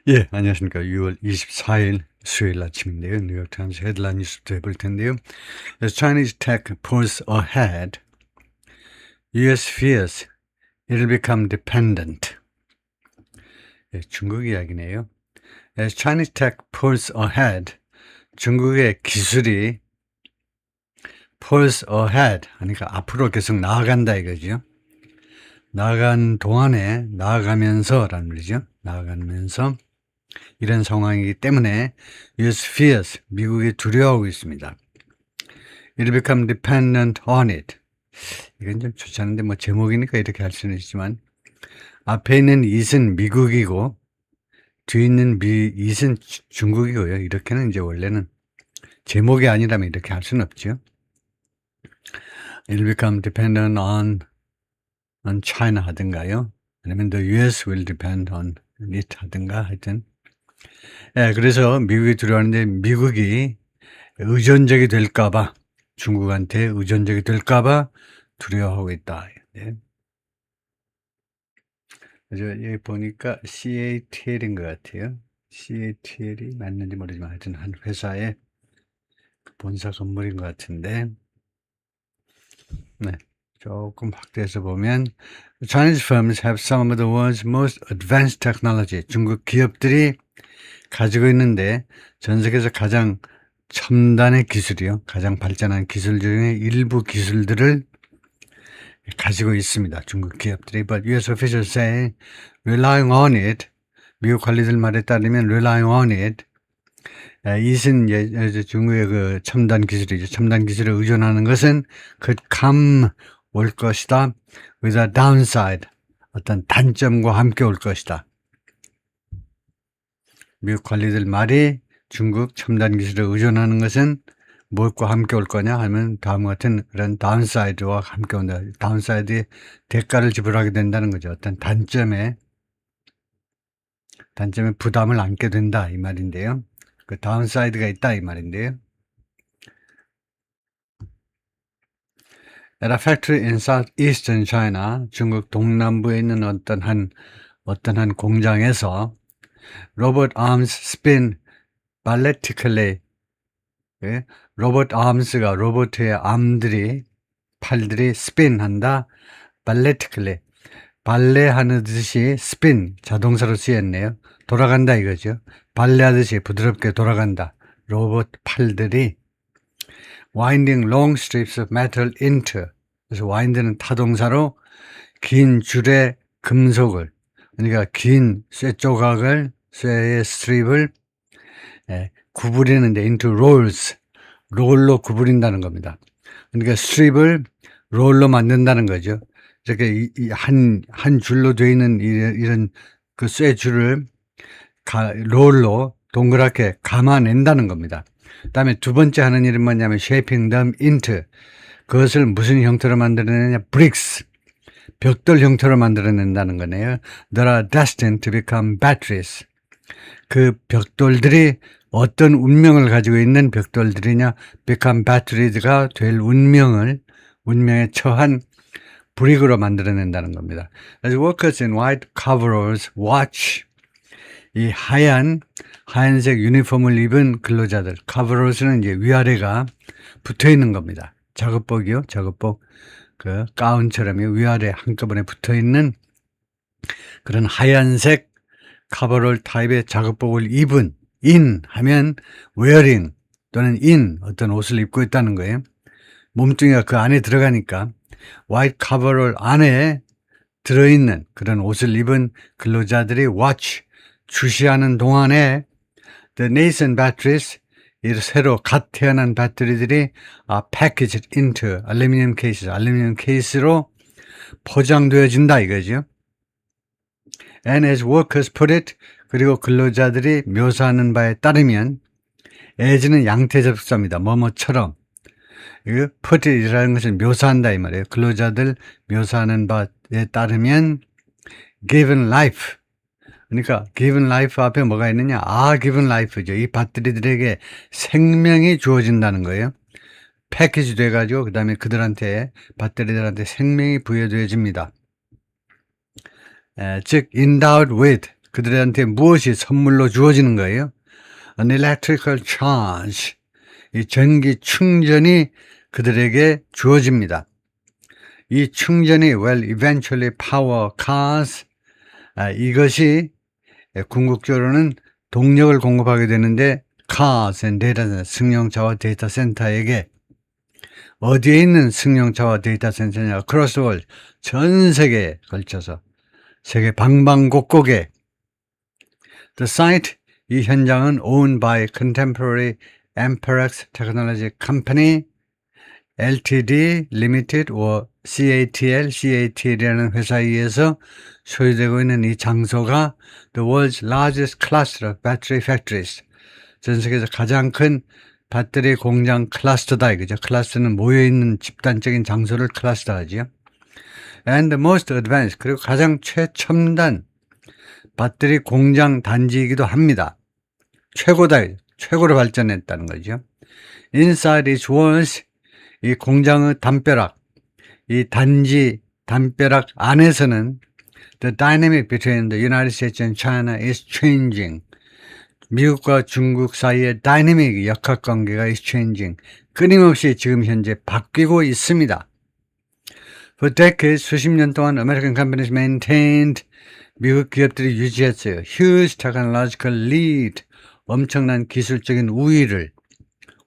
예, 안녕하십니까. 6월 24일 수요일 아침인데요. 뉴욕타임스 헤드라인 뉴스부터 해볼 텐데요. As Chinese tech pulls ahead, US fears it'll become dependent. 예, 중국 이야기네요. As Chinese tech pulls ahead, 중국의 기술이 pulls ahead, 그러니까 앞으로 계속 나아간다 이거죠. 나아간 동안에 나아가면서라는 말이죠. 나아가면서 이런 상황이기 때문에 US fears, 미국이 두려워하고 있습니다. It'll become dependent on it. 이건 좀 좋지 않은데 뭐 제목이니까 이렇게 할 수는 있지만 앞에 있는 it은 미국이고 뒤에 있는 it은 중국이고요. 이렇게는 이제 원래는 제목이 아니라면 이렇게 할 수는 없죠. It'll become dependent on China 하든가요. 아니면 the US will depend on it 하든가 하여튼. 예, 그래서 미국이 두려워하는데 미국이 의존적이 될까봐 중국한테 의존적이 될까봐 두려워하고 있다. 네. 그래서 여기 보니까 CATL인 것 같아요. CATL이 맞는지 모르지만 하여튼 한 회사의 본사 건물인 것 같은데, 네. 조금 확대해서 보면 Chinese firms have some of the world's most advanced technology. 중국 기업들이 가지고 있는데 전 세계에서 가장 첨단의 기술이요. 가장 발전한 기술 중에 일부 기술들을 가지고 있습니다. 중국 기업들이. But US officials say relying on it, 미국 관리들 말에 따르면 relying on it, 이것은 중국의 그 첨단 기술이죠. 첨단 기술에 의존하는 것은 감 올 것이다. with a downside, 어떤 단점과 함께 올 것이다. 미국 관리들 말이 중국 첨단 기술에 의존하는 것은 무엇과 함께 올 거냐 하면 다음과 같은 그런 다운사이드와 함께 온다. 다운사이드의 대가를 지불하게 된다는 거죠. 어떤 단점에 부담을 안게 된다 이 말인데요. 그 다운사이드가 있다 이 말인데요. At a factory in southeastern China, 중국 동남부에 있는 어떤 한 공장에서 로봇 arms spin balletically, 예? 로봇 arms가 로봇의 암들이 팔들이 spin한다. balletically, 발레하는 듯이 spin 자동사로 쓰였네요. 돌아간다 이거죠. 발레하듯이 부드럽게 돌아간다. 로봇 팔들이 winding long strips of metal into, 그래서 wind는 타동사로 긴 줄의 금속을, 그러니까 긴 쇠 조각을, 쇠의 스트립을 구부리는데 into rolls, 롤로 구부린다는 겁니다. 그러니까 스트립을 롤로 만든다는 거죠. 이렇게 한 줄로 되어 있는 이런 그 쇠 줄을 롤로 동그랗게 감아낸다는 겁니다. 그 다음에 두 번째 하는 일은 뭐냐면 shaping them into, 그것을 무슨 형태로 만들어내냐, bricks, 벽돌 형태로 만들어낸다는 거네요. They are destined to become batteries. 그 벽돌들이 어떤 운명을 가지고 있는 벽돌들이냐, become batteries가 될 운명에 처한 브릭으로 만들어낸다는 겁니다. As workers in white coveralls watch, 이 하얀색 유니폼을 입은 근로자들, coveralls는 이제 위아래가 붙어 있는 겁니다. 작업복이요, 작업복. 그 가운처럼 위아래 한꺼번에 붙어 있는 그런 하얀색 커버롤 타입의 작업복을 입은, in 하면 wearing 또는 in 어떤 옷을 입고 있다는 거예요. 몸뚱이가 그 안에 들어가니까 white coverall 안에 들어있는 그런 옷을 입은 근로자들이 watch, 주시하는 동안에 the nascent batteries, 이 새로 갓 태어난 배터리들이 packaged into aluminum cases, 알루미늄 케이스로 포장되어진다 이거죠. And as workers put it, 그리고 근로자들이 묘사하는 바에 따르면, as는 양태접수사입니다. 뭐뭐처럼. put it이라는 것을 묘사한다 이 말이에요. 근로자들 묘사하는 바에 따르면 given life, 그러니까 given life 앞에 뭐가 있느냐, given life죠. 이 배터리들에게 생명이 주어진다는 거예요. 패키지 돼가지고 그 다음에 배터리들한테 생명이 부여되어집니다. 즉 endowed with, 그들한테 무엇이 선물로 주어지는 거예요? An electrical charge. 이 전기 충전이 그들에게 주어집니다. 이 충전이 will eventually power cars. 이것이 궁극적으로는 동력을 공급하게 되는데 cars and data center, 승용차와 데이터 센터에게 어디에 있는 승용차와 데이터 센터냐? across the world, 전 세계에 걸쳐서 세계 방방곡곡에 the site, 이 현장은 owned by Contemporary Amperex Technology Company Ltd. Limited or CATL이라는 회사에 의해서 소유되고 있는 이 장소가 the world's largest cluster of battery factories. 전 세계에서 가장 큰 배터리 공장 클러스터다 이거죠. 클러스터는 모여있는 집단적인 장소를 클러스터 하죠. And the most advanced, 그리고 가장 최첨단 배터리 공장 단지이기도 합니다. 최고다, 최고로 발전했다는 거죠. Inside its walls, 이 공장의 담벼락, 이 단지 담벼락 안에서는 the dynamic between the United States and China is changing. 미국과 중국 사이의 다이내믹 역학관계가 is changing. 끊임없이 지금 현재 바뀌고 있습니다. For decades, 수십 년 동안 American companies maintained, 미국 기업들이 유지했어요. Huge technological lead, 엄청난 기술적인 우위를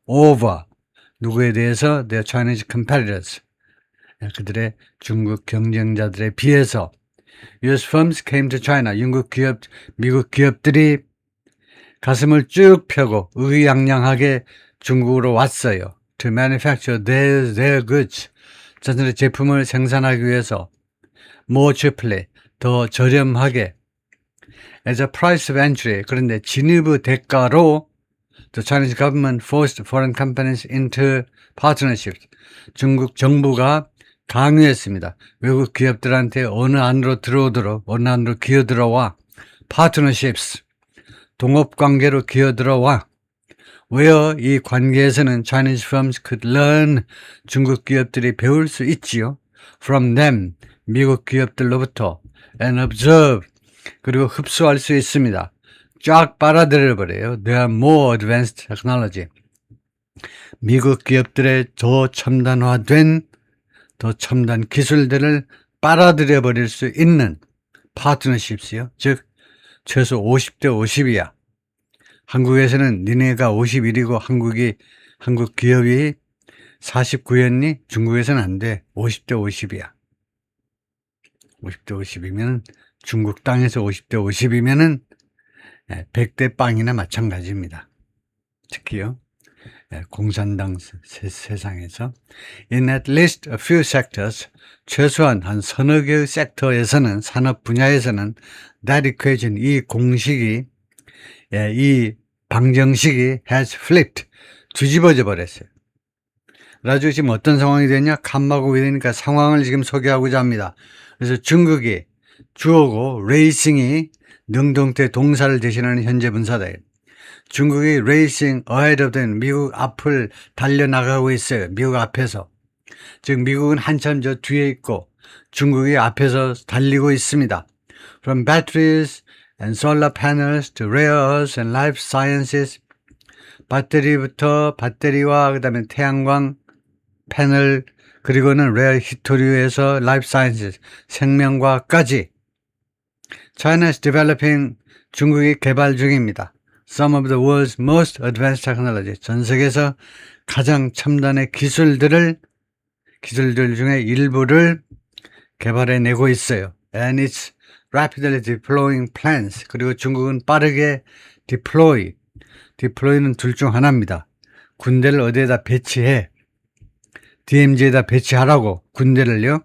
over, 누구에 대해서? Their Chinese competitors, 그들의 중국 경쟁자들에 비해서. US firms came to China, 미국 기업들이 가슴을 쭉 펴고 의기양양하게 중국으로 왔어요. To manufacture their goods, 자신의 제품을 생산하기 위해서 more cheaply, 더 저렴하게. As a price of entry, 그런데 진입의 대가로 the Chinese government forced foreign companies into partnerships. 중국 정부가 강요했습니다. 외국 기업들한테 어느 안으로 기어들어와 partnerships, 동업관계로 기어들어와. where 이 관계에서는 Chinese firms could learn, 중국 기업들이 배울 수 있지요. from them, 미국 기업들로부터. and observe, 그리고 흡수할 수 있습니다. 쫙 빨아들여버려요. They are more advanced technology. 미국 기업들의 더 첨단 기술들을 빨아들여버릴 수 있는 partnerships요. 즉 최소 50대 50이야. 한국에서는 니네가 51이고 한국 기업이 49였니? 중국에서는 안 돼. 50대 50이야. 50대 50이면 중국 땅에서 50대 50이면은 100대 빵이나 마찬가지입니다. 특히요. 공산당 세상에서. In at least a few sectors, 최소한 한 서너 개의 섹터에서는, 산업 분야에서는 that equation, 이 공식이, 이 방정식이 has flipped, 뒤집어져 버렸어요. 그래가지고 지금 어떤 상황이 되냐? 칸막고 되니까 상황을 지금 소개하고자 합니다. 그래서 중국이 주어고 레이싱이 능동태 동사를 대신하는 현재 분사다. 중국이 레이싱 ahead of them, 미국 앞을 달려나가고 있어요. 미국 앞에서. 즉 미국은 한참 저 뒤에 있고 중국이 앞에서 달리고 있습니다. From batteries and solar panels to rare earths and life sciences, 배터리와 그다음에 태양광 패널, 그리고는 레어 히토류에서 라이프 사이언스, 생명과학까지. China is developing, 중국이 개발 중입니다. Some of the world's most advanced technology, 전 세계에서 가장 첨단의 기술들 중에 일부를 개발해내고 있어요. And it's rapidly deploying plans. 그리고 중국은 빠르게 deploy는 둘 중 하나입니다. 군대를 어디에다 배치해. DMZ에다 배치하라고, 군대를요.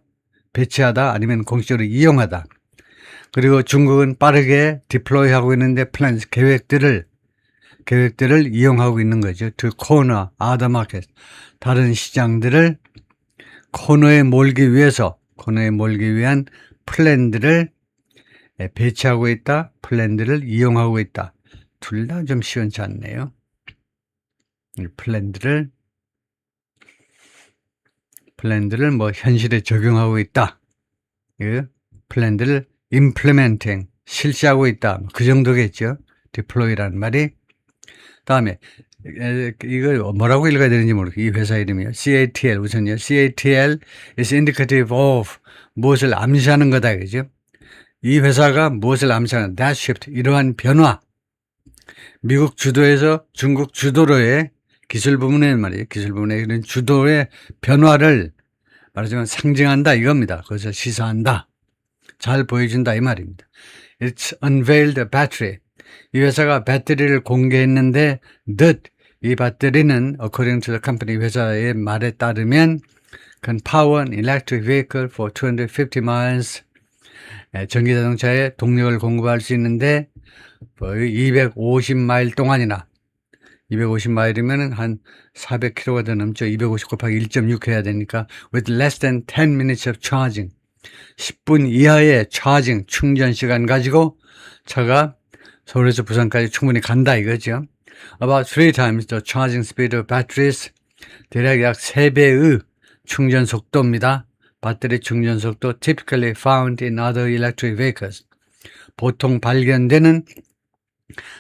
배치하다 아니면 공식적으로 이용하다. 그리고 중국은 빠르게 디플로이하고 있는데 plans, 계획들을 이용하고 있는 거죠. To corner other markets, 다른 시장들을 코너에 몰기 위한 플랜들을 배치하고 있다, 플랜들을 이용하고 있다. 둘 다 좀 시원치 않네요. 플랜들을 현실에 적용하고 있다. 플랜들을 implementing, 실시하고 있다. 그 정도겠죠. deploy라는 말이. 다음에 이걸 뭐라고 읽어야 되는지 모르겠어요. 이 회사 이름이요. CATL 우선요. CATL is indicative of 무엇을 암시하는 거다. 그죠? 이 회사가 무엇을 암시하는 that shift 이러한 변화. 미국 주도에서 중국 주도로의 기술 부문의 말이에요. 기술 부문의 이런 주도의 변화를 말하자면 상징한다 이겁니다. 그것을 시사한다. 잘 보여준다 이 말입니다. It's unveiled a battery. 이 회사가 배터리를 공개했는데 that 이 배터리는 according to the company 회사의 말에 따르면 can power an electric vehicle for 250 miles. 전기 자동차에 동력을 공급할 수 있는데 250마일 동안이나 250마일이면 한 400km가 더 넘죠. 250 곱하기 1.6 해야 되니까 with less than 10 minutes of charging 10분 이하의 차징 충전 시간 가지고 차가 서울에서 부산까지 충분히 간다 이거죠. About 3 times the charging speed of batteries 대략 약 3배의 충전 속도입니다. 배터리 충전 속도 typically found in other electric vehicles 보통 발견되는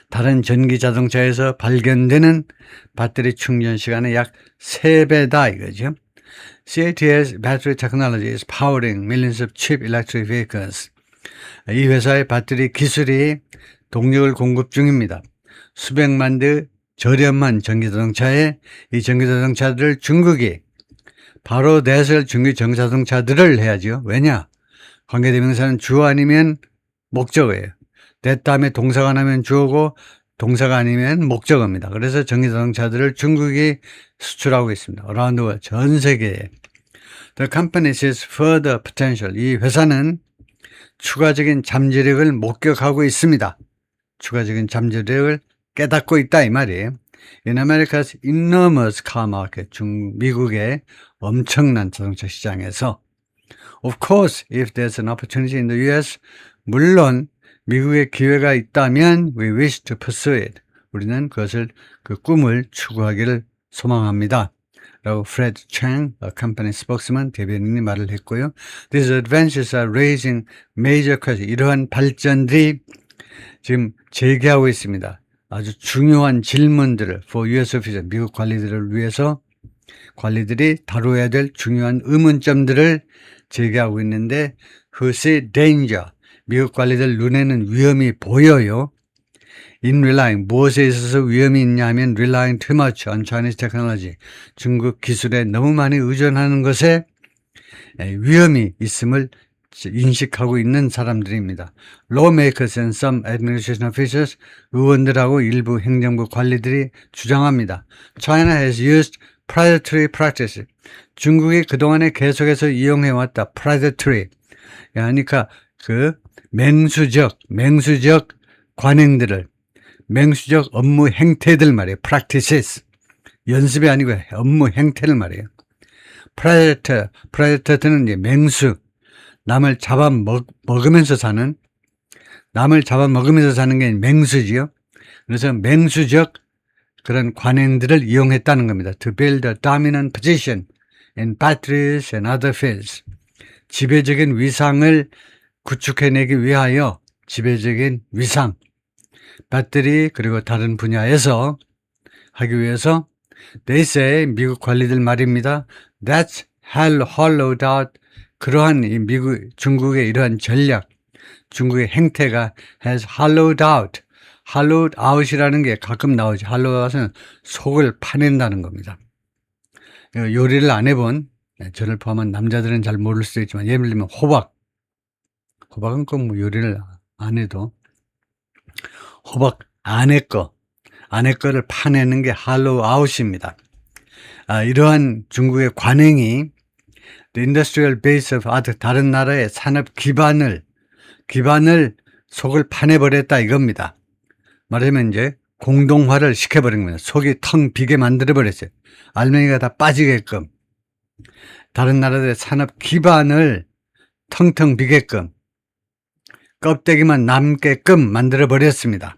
다른 전기 자동차에서 발견되는 배터리 충전 시간의 약 3배다 이거죠. CATL's battery technology is powering millions of cheap electric vehicles. 이 회사의 배터리 기술이 동력을 공급 중입니다. 수백만 대 저렴한 전기자동차에 이 전기자동차들을 중국이 바로 내설 중국 전기자동차들을 해야죠. 왜냐? 관계대명사는 주어 아니면 목적어예요. that 다음에 동사가 나면 주어고 동사가 아니면 목적어입니다. 그래서 전기자동차들을 중국이 수출하고 있습니다. around the world, 전 세계에. The company sees further potential. 이 회사는 추가적인 잠재력을 목격하고 있습니다. 추가적인 잠재력을 깨닫고 있다 이 말이에요. In America's enormous car market, 미국의 엄청난 자동차 시장에서 Of course, if there's an opportunity in the US, 물론 미국에 기회가 있다면 we wish to pursue it. 우리는 그것을 그 꿈을 추구하기를 소망합니다. 라고 Fred Chang, company spokesman, 대변인이 말을 했고요. These advances are raising major questions. 이러한 발전들이 지금 제기하고 있습니다. 아주 중요한 질문들을 for US officials, 미국 관리들을 위해서 관리들이 다뤄야 될 중요한 의문점들을 제기하고 있는데 who see danger, 미국 관리들 눈에는 위험이 보여요. In relying, 무엇에 있어서 위험이 있냐면 relying too much on Chinese technology, 중국 기술에 너무 많이 의존하는 것에 위험이 있음을 인식하고 있는 사람들입니다. Lawmakers and some administration officials, 의원들하고 일부 행정부 관리들이 주장합니다. China has used predatory practices. 중국이 그동안에 계속해서 이용해왔다. predatory. 그러니까 그 맹수적 관행들을, 맹수적 업무 행태들 말이에요. practices. 연습이 아니고 업무 행태를 말이에요. predator는 이제 맹수. 남을 잡아먹으면서 사는 게 맹수지요. 그래서 맹수적 그런 관행들을 이용했다는 겁니다. To build a dominant position in batteries and other fields. 지배적인 위상을 구축해내기 위하여 지배적인 위상, 배터리 그리고 다른 분야에서 하기 위해서 they say, 미국 관리들 말입니다. That's hollowed out. 그러한 중국의 이러한 전략, 중국의 행태가 has hollowed out. hollowed out이라는 게 가끔 나오죠. hollowed out은 속을 파낸다는 겁니다. 요리를 안 해본, 저를 포함한 남자들은 잘 모를 수도 있지만 예를 들면 호박은 꼭 뭐 요리를 안 해도 호박 안에 거를 파내는 게 hollow out입니다. 이러한 중국의 관행이 the industrial base of other, 다른 나라의 산업 기반을 속을 파내버렸다 이겁니다. 말하자면 이제 공동화를 시켜버린 겁니다. 속이 텅 비게 만들어버렸어요. 알맹이가 다 빠지게끔. 다른 나라들의 산업 기반을 텅텅 비게끔, 껍데기만 남게끔 만들어버렸습니다.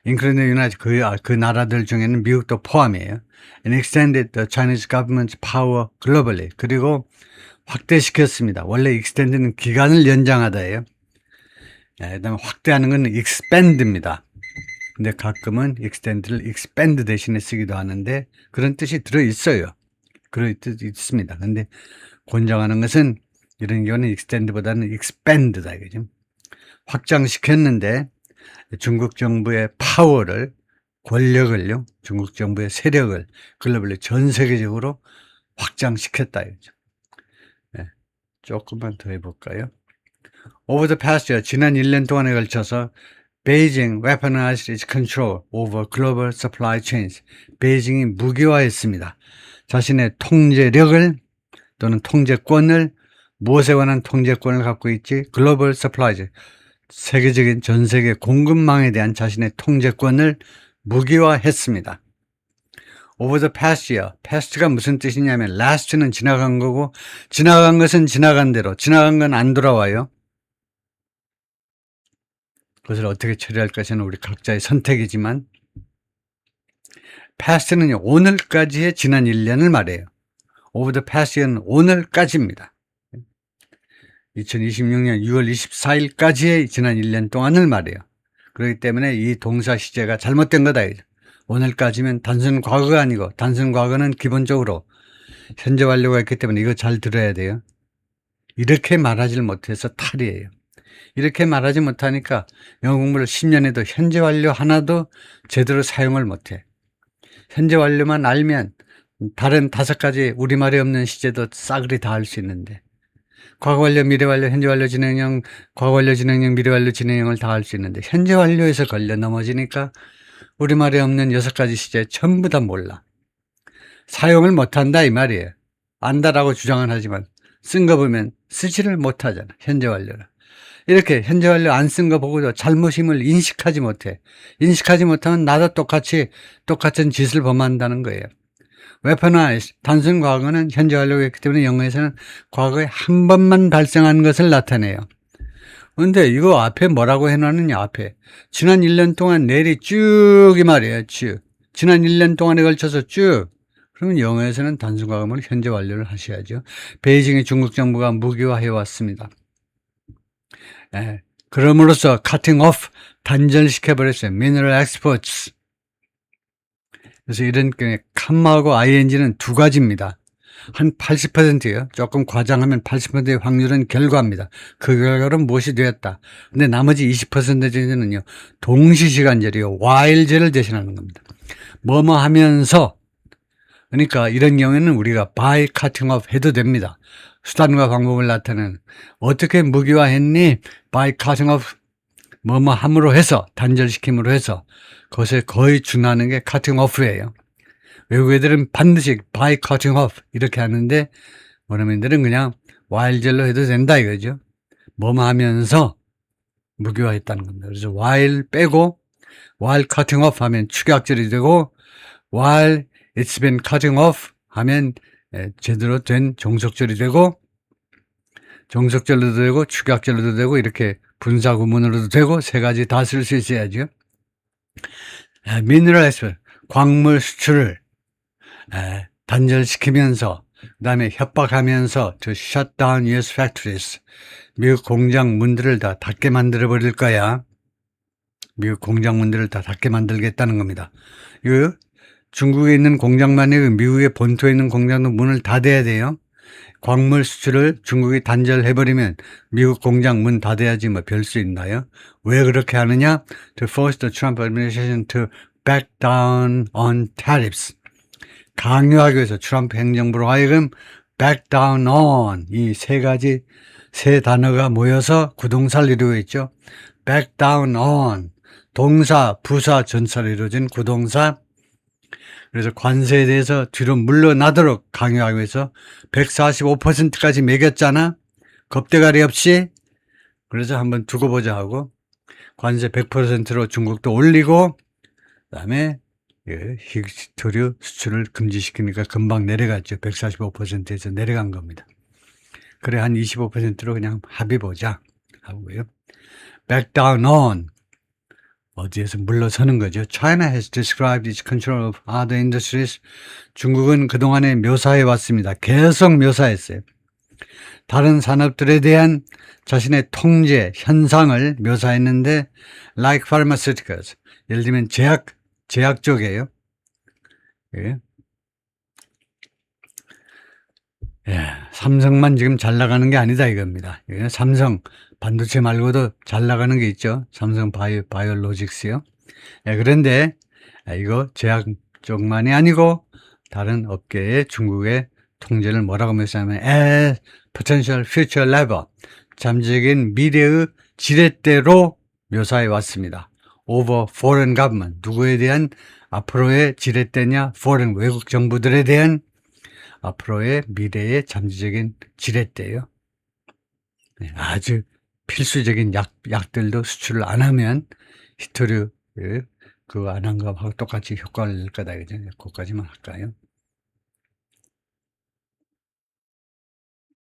including United, 그 나라들 중에는 미국도 포함이에요. and extended the Chinese government's power globally. 그리고 확대시켰습니다. 원래 extend는 기간을 연장하다예요. 그다음에 확대하는 건 expand입니다. 근데 가끔은 extend를 expand 대신에 쓰기도 하는데 그런 뜻이 들어있어요. 그런 뜻이 있습니다. 근데 권장하는 것은 이런 경우는 extend보다는 expand다 이거죠. 확장시켰는데 중국 정부의 파워를, 권력을요, 중국 정부의 세력을 글로벌리 전 세계적으로 확장시켰다 이거죠. 네, 조금만 더 해볼까요? Over the past year, 지난 1년 동안에 걸쳐서 Beijing weaponized its control over global supply chains. 베이징이 무기화했습니다. 자신의 통제력을 또는 통제권을, 무엇에 관한 통제권을 갖고 있지? 글로벌 서플라이 체인, 세계적인 전 세계 공급망에 대한 자신의 통제권을 무기화했습니다. Over the past year, past가 무슨 뜻이냐면 last는 지나간 거고, 지나간 것은 지나간 대로, 지나간 건 안 돌아와요. 그것을 어떻게 처리할 것은 우리 각자의 선택이지만, past는요, 오늘까지의 지난 1년을 말해요. Over the past year는 오늘까지입니다. 2026년 6월 24일까지의 지난 1년 동안을 말해요. 그렇기 때문에 이 동사 시제가 잘못된 거다. 오늘까지면 단순 과거가 아니고, 단순 과거는 기본적으로 현재 완료가 있기 때문에 이거 잘 들어야 돼요. 이렇게 말하지 못해서 탈이에요. 이렇게 말하지 못하니까 영어 공부를 10년 해도 현재 완료 하나도 제대로 사용을 못해. 현재 완료만 알면 다른 5가지 우리말에 없는 시제도 싸그리 다 할 수 있는데, 과거 완료, 미래 완료, 현재 완료, 진행형, 과거 완료, 진행형, 미래 완료, 진행형을 다 할 수 있는데 현재 완료에서 걸려 넘어지니까 우리말에 없는 6가지 시제 전부 다 몰라. 사용을 못한다 이 말이에요. 안다라고 주장은 하지만 쓴 거 보면 쓰지를 못하잖아. 현재 완료를. 이렇게 현재 완료 안 쓴 거 보고도 잘못임을 인식하지 못해. 인식하지 못하면 나도 똑같은 짓을 범한다는 거예요. weaponize, 단순 과거는 현재 완료가 있기 때문에 영어에서는 과거에 한 번만 발생한 것을 나타내요. 근데 이거 앞에 뭐라고 해놨느냐, 앞에. 지난 1년 동안 내리 쭉 이 말이에요, 쭉. 지난 1년 동안에 걸쳐서 쭉. 그러면 영어에서는 단순 과거면 현재 완료를 하셔야죠. 베이징의 중국 정부가 무기화해 왔습니다. 그럼으로써 cutting off, 단절시켜버렸어요. mineral exports. 그래서 이런 경우에 컴마하고 ing는 2가지입니다. 한 80%예요. 조금 과장하면 80%의 확률은 결과입니다. 그 결과로 무엇이 되었다. 근데 나머지 20%는요, 동시시간절이요, while제를 대신하는 겁니다. 뭐뭐 하면서, 그러니까 이런 경우에는 우리가 by cutting off 해도 됩니다. 수단과 방법을 나타내는, 어떻게 무기화했니? by cutting off, 뭐뭐 함으로 해서, 단절시킴으로 해서, 그것에 거의 준하는 게 cutting off예요. 외국 애들은 반드시 by cutting off 이렇게 하는데 원어민들은 그냥 while절로 해도 된다 이거죠. 뭐뭐 하면서 무기화했다는 겁니다. 그래서 while 빼고 while cutting off 하면 축약절이 되고 while it's been cutting off 하면 제대로 된 종속절이 되고 종속절로도 되고 축약절로도 되고 이렇게 분사구문으로도 되고 3가지 다 쓸 수 있어야죠. mineral export, 광물 수출을 단절시키면서 그다음에 협박하면서 to shut down US factories, 미국 공장 문들을 다 닫게 만들어 버릴 거야. 미국 공장 문들을 다 닫게 만들겠다는 겁니다. 이거 중국에 있는 공장만 아니고 미국의 본토에 있는 공장도 문을 닫아야 돼요. 광물 수출을 중국이 단절해버리면 미국 공장 문 닫아야지 뭐 별 수 있나요? 왜 그렇게 하느냐? To force the Trump administration to back down on tariffs. 강요하기 위해서 트럼프 행정부로 하여금 back down on, 이 3 단어가 모여서 구동사를 이루고 있죠. back down on, 동사, 부사, 전사로 이루어진 구동사. 그래서 관세에 대해서 뒤로 물러나도록 강요하기 위해서 145%까지 매겼잖아. 겁대가리 없이. 그래서 한번 두고 보자 하고 관세 100%로 중국도 올리고 그다음에 히토류 수출을 금지시키니까 금방 내려갔죠. 145%에서 내려간 겁니다. 그래 한 25%로 그냥 합의보자 하고요. back down on, 어디에서 물러서는 거죠. China has described its control of other industries. 중국은 그동안에 묘사해 왔습니다. 계속 묘사했어요. 다른 산업들에 대한 자신의 통제 현상을 묘사했는데 like pharmaceuticals 예를 들면 제약 쪽이에요. 예. 예, 삼성만 지금 잘 나가는 게 아니다 이겁니다. 예, 삼성 반도체 말고도 잘 나가는 게 있죠. 삼성 바이오로직스요. 예, 그런데 이거 제약 쪽만이 아니고 다른 업계의 중국의 통제를 뭐라고 묘사하면 as potential future lever 잠재적인 미래의 지렛대로 묘사해 왔습니다. over foreign government 누구에 대한 앞으로의 지렛대냐 foreign 외국 정부들에 대한 앞으로의 미래의 잠재적인 지렛대예요. 네, 아주 필수적인 약들도 수출을 안 하면 히토류 그거 안 한 거하고 똑같이 효과를 낼 거다. 그죠? 그거까지만 할까요?